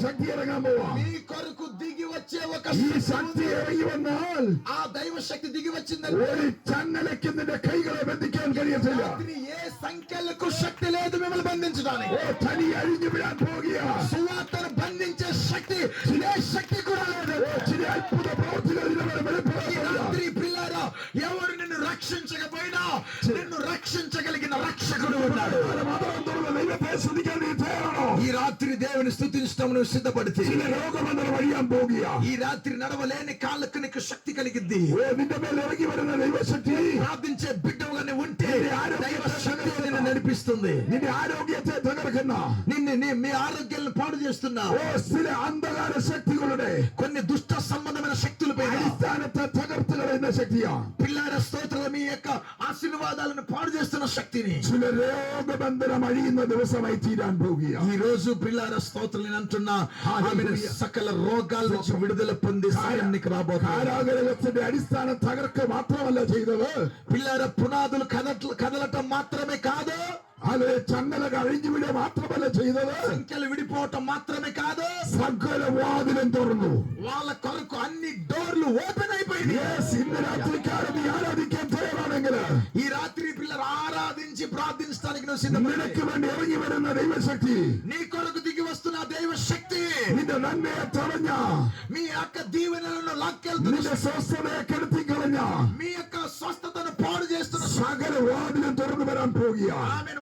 ശക്തി ഇറങ്ങാൻ പോവാ. మీ కొరకు దిగి వచ్చే ఒక ഈ ശക്തി ഇറങ്ങി വന്നാൽ ఆ దైవ శక్తి దిగి ഒരു వచ్చిందంటే ചങ്ങലയ്ക്ക് നിന്റെ കൈകളെ ബന്ധിക്കാൻ കഴിയത്തില്ല. రాత్రి ఏ సంఖ్యలకు శక్తి లేదు మిమ్మల్ని బంధించడానికి. ഓ തനി അഴിഞ്ഞു വിടാൻ പോകുക. సువార్తను బంధించే శక్తి ఏ శక్తి కూడా లేదు. ചില അത്ഭുത പ്രവൃത്തികൾ ഇതിലൂടെ ఈ വെളിപ്പെടുത്തുക. రాత్రి పిల్లారా ఎవరు నిన్ను రక్షించకపోయినా నిన్ను రక్షించగలిగిన రక్షకుడు ఉన్నాడు. മാത്രം ദൈവത്തെ സ്തുതിക്കാൻ നീ തയ്യാറാണോ? ఈ రాత్రి దేవుని స్తుతించడం నువ్వు సిద్ధపడితే ചില രോഗബന്ധനം അഴിയാൻ പോകുക. ఈ రాత్రి నడవలేని కాళ్ళకు నీకు శక్తి కలిగిద్ది. ഓ നിന്റെ മേൽ ഇറങ്ങി വരുന്ന ദൈവശക്തി ప్రార్థించే బిడ్డవుగా నువ్వు ఉంటే ఆరోగ్యం దైవ శక్తి నిన్ను నడిపిస్తుంది. നിന്റെ ആരോഗ്യത്തെ തകർക്കുന്ന మీ ఆరోగ్యాలను పాడు చేస్తున్నా ഓ ചില അന്ധകാര ശക്തികളുടെ కొన్ని దుష్ట సంబంధమైన శక్తుల పైన അടിസ്ഥാനത്തെ തകർത്ത് കളയുന്ന ശക്തിയാ. పిల్లార స్తోత్రాలు మీ యొక్క ఆశీర్వాదాలను పాడు చేస్తున్న శక్తిని ചില രോഗബന്ധനം അഴിയുന്ന ദിവസമായി തീരാൻ പോകുക. ఈ రోజు పిల్లార స్తోత్రాలు అంటున్నా సకల రోగాల నుంచి విడుదల పొంది సాయానికి రాబోతున్నా. കാരാഗ്രഹത്തിന്റെ അടിസ്ഥാനം തകർക്ക മാത്രമല്ല ചെയ്തത്, పిల్లార పునాదులు కదలటం మాత్రమే కాదు, അത് ചങ്ങലകൾ അഴിഞ്ഞുവിട മാത്രമല്ല ചെയ്തത്, సంఖ్యలు విడిపోవటం మాత్రమే కాదు, സകല വാതിലും തുറന്നു. వాళ్ళ కొరకు అన్ని డోర్లు ఓపెన్ అయిపోయినాయి. ഇന്ന് രാത്രിക്കാലം നീ ആരാധിക്കാൻ തയ്യാറാണെങ്കിൽ ఈ రాత్రి పిల్లలు ఆరాధించి ప్రార్థించడానికి నువ్వు നിനക്ക് വേണ്ടി ഇറങ്ങി വരുന്ന ദൈവശക്തി నీ కొరకు దిగి వస్తున్న దైవ శక్తి നിന്റെ നന്മയെ തടഞ്ഞ, మీ యొక్క దీవెనలను లాక్కెళ్తున్న, നിന്റെ സ്വസ്ഥതയെ കെടുത്തി കളഞ്ഞ మీ యొక్క స్వస్థతను పాడు చేస్తున్న സകല വാതിലും തുറന്നു വരാൻ പോകുക. ఆమెను